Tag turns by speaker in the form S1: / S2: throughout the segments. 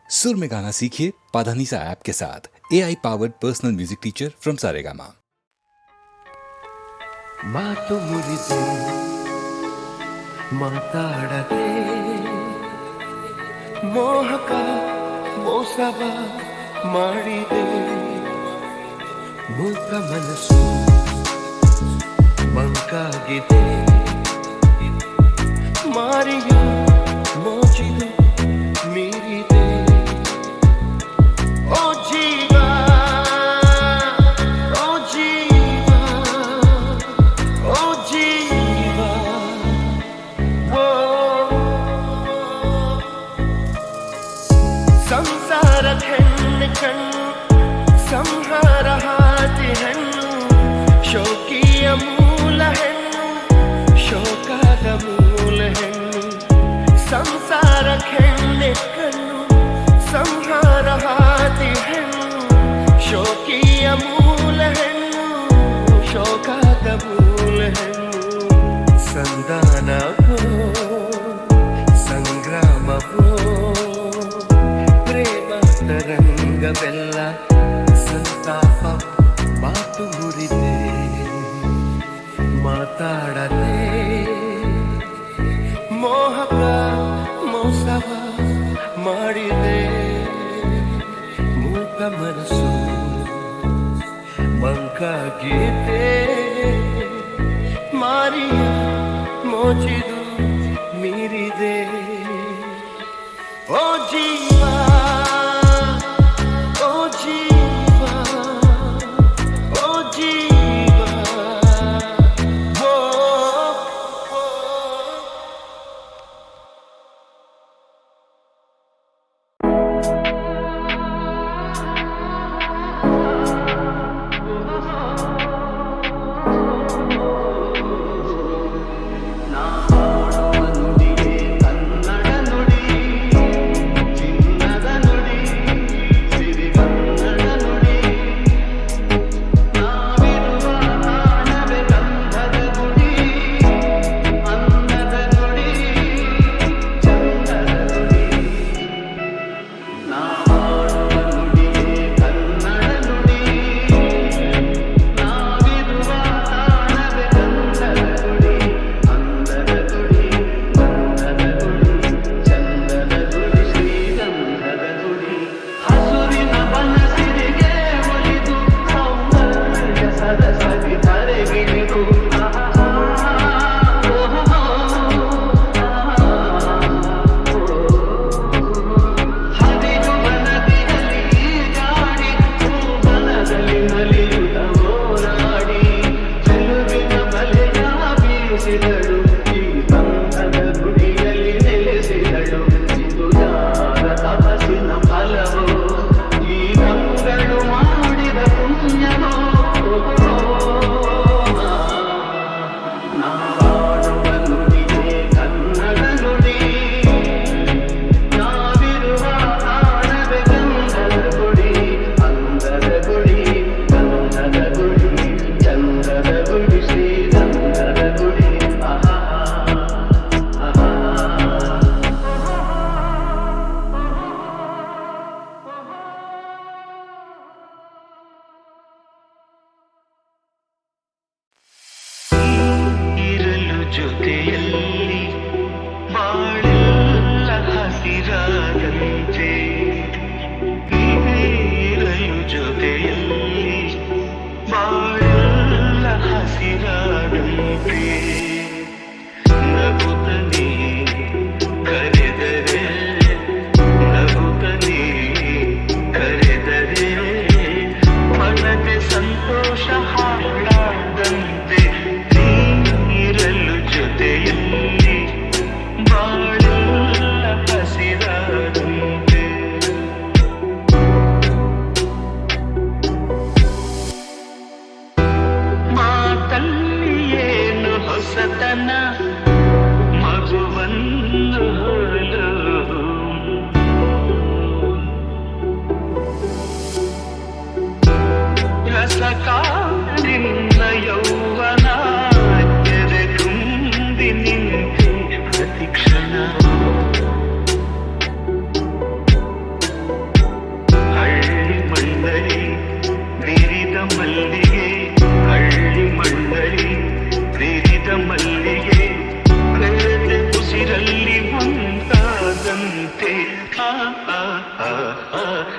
S1: सुर में गाना सीखिए पाधानीसा ऐप के साथ। AI powered personal music teacher from Saregama.
S2: ಮಾತು ಮುರಿದು ಮಾತಾಡದೆ ಮೋಹಕ ಮೋಸವ ಮಾಡಿದೆ ಮೂಕ ಮನಸ್ಸು ಮಂಕಾಗಿದೆ ಮಾರಿಯ ಮೋಚಿದು ಮೀರಿದೆ ಓ ಜೀವ ಸಂಸಾರ ಹೆಣ್ಣು ಕಣ್ಣು ಸಂಹಾರ ಹಾದಿ ಹೆಣ್ಣು ಶೋಕಿಯ ಮೂಲ ಹೆಣ್ಣು ಶೋಕದ ಮೂಲ ಹೆಣ್ಣು ಸಂಸಾರ ಹೆಣ್ಣು ಕಣ್ಣು ಸಂಹಾರ ಹಾದಿ ಹೆಣ್ಣು ಶೋಕಿಯ ಮೂಲ ಹೆಣ್ಣು ಶೋಕದ ಮೂಲ ಹೆಣ್ಣು ಸಂಧಾನವೋ ಸಂಗ್ರಾಮವೋ ತರಂಗವೆಲ್ಲ ಸಂತಾಪ ಮಾತು ಮುರಿದೆ ಮಾತಾಡದೆ ಮೋಹಕ ಮೋಸವ ಮಾಡಿದೆ ಮೂಕ ಮನಸ್ಸು ಮಂಕಾಗಿದೆ ಮಾರಿಯ ಮೋಚಿದು ಮೀರಿದೆ ಓ ಜೀವ
S3: ಕನ್ನಡ ನುಡಿ ಚಿನ್ನ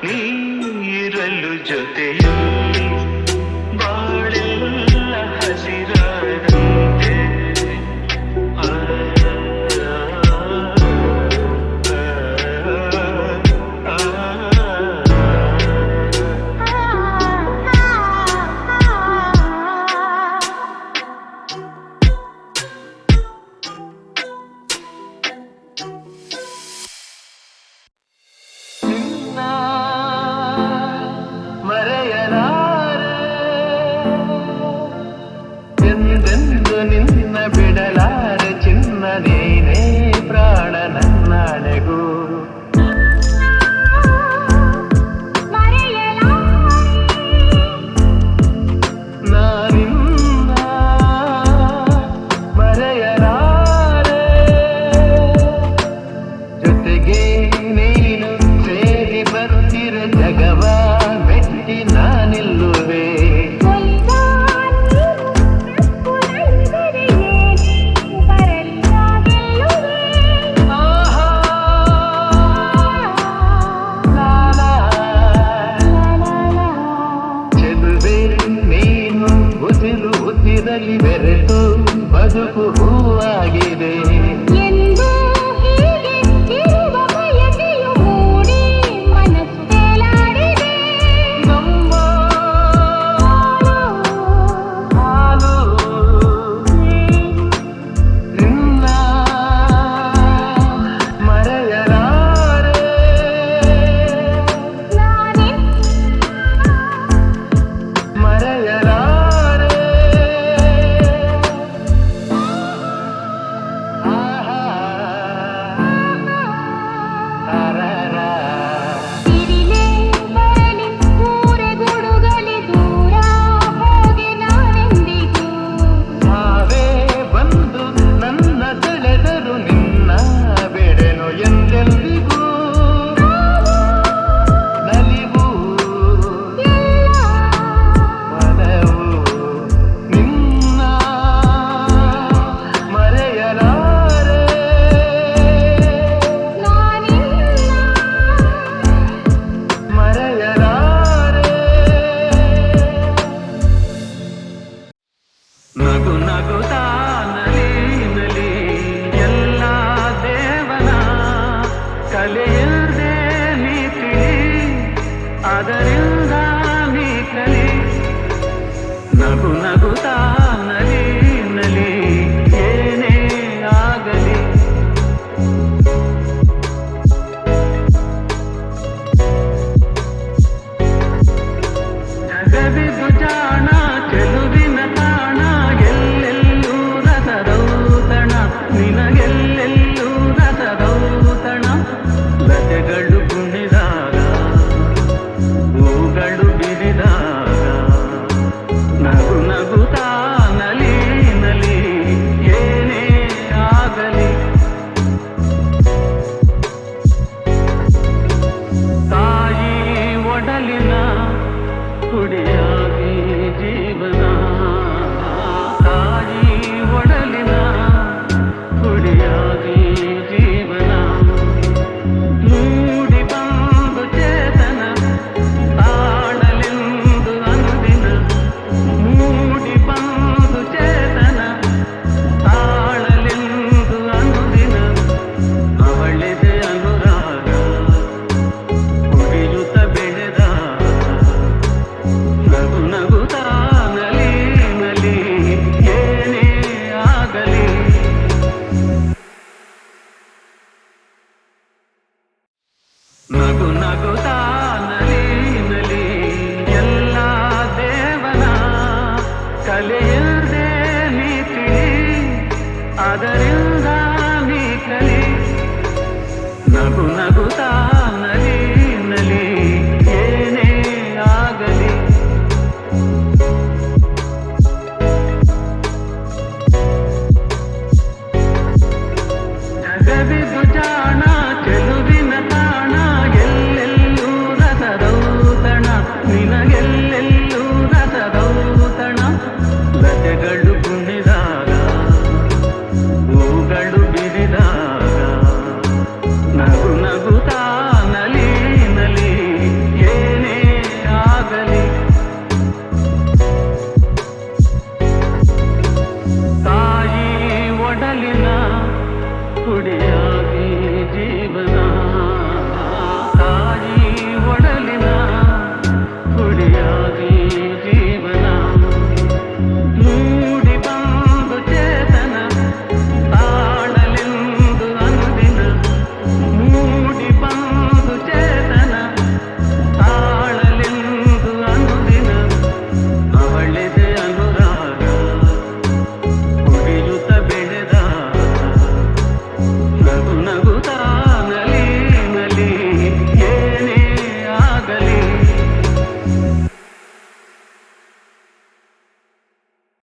S3: ನೀರಲು ಜೊತೆಯಲ್ಲಿ ಬಾಳೆಲ್ಲ ಹಸಿರಾದಂತೆ ಎಂದೆಂದು ನಿನ್ನ ಬಿಡಲಾರೆ ಚಿನ್ನ ನೀನೇ ಪ್ರಾಣ ನನ್ನಾಳೆಗೂ ನಾನಿನ್ನ ಮರೆಯಲಾರೆ ಜೊತೆಗೆ ನೀನು ಸೇರಿ ಬರುತ್ತಿರ ಜಗವ ಮೆಟ್ಟಿ ನಾನಿಲ್ಲುವೆ ಬೆರೆತು ಬದುಕು ಹೂವಾಗಿದೆ
S4: ಎಂದು ಹೀಗೆ ಇರುವ ಬಯಕೆಯು ಮೂಡಿ ಮನಸ್ಸು ತೇಲಾಡಿದೆ
S3: ನಮ್ಮ ಹಾಲು ನಿನ್ನ ಮರೆಯಲಾರೆ ಮರೆಯಲಾರೆ
S4: ತಿರಿಲೇ ಬರಲಿ ಊರೆ ಗುಡುಗಲಿ ದೂರ ಹೋಗಿ ನಾನೆಂದಿಗೂ
S3: ನಾವೇ ಬಂದು ನನ್ನ ಸೆಳೆದರು ನಿನ್ನ ಬೆಳೆನು ಎಂದೆಂದಿಗೂ ನಲಿವು ಮನವು ನಿನ್ನ ಮರೆಯಲಾರೆ ಮರೆಯಲಾರೆ ನಗು ನಗುತ್ತಾ ನಲಿ ನಲಿ ಎಲ್ಲ ದೇವನ ಕಲೆಯಿಲ್ಲದೆ ನೀ ತಿಳಿ ಅದರಿಂದ ನೀ ಕಲಿ ನಗು ನಗುತ್ತಾ ನಲಿ ನಲಿ ಏನೇ ಆಗಲಿ ಜಗವಿದು ಜಾಣ ಚೆಲುವಿನ ತಾಣ ಎಲ್ಲೆಲ್ಲೂ ರಸದೌತಣ ನಿನಗೆಲ್ಲೆಲ್ಲೂ ರಸದೌತಣ ಲತೆಗಳು ಕುಣಿದಾಗ ಹೂಗಳು ಬಿರಿದಾಗ ನಗು ನಗುತ್ತಾ ನಲಿ ನಲಿ ಏನೇ ಆಗಲಿ ತಾಯಿ ಒಡಲಿನ ಕುಡಿಯಾಗಿ ಜೀವನ ತಾಯಿ ಒಡಲಿನ ಕುಡಿಯಾಗಿ ಜೀವನ ಮೂಡಿ ಬಂದು ಚೇತನ ತಾಳಲೆಂದು ಅನುದಿನ ಮೂಡಿ ಬಂದು ಚೇತನ ತಾಳಲೆಂದು ಅನುದಿನ ಅವಳಿದೆ ಅನುರಾಗ ಕುಡಿಯುತ್ತ ಬೆಳೆದಾಗ ನಗು ನಗುತ್ತಾ ನಲಿ ನಲಿ ಏನೇ ಆಗಲಿ ನಗು ನಗುತ್ತಾ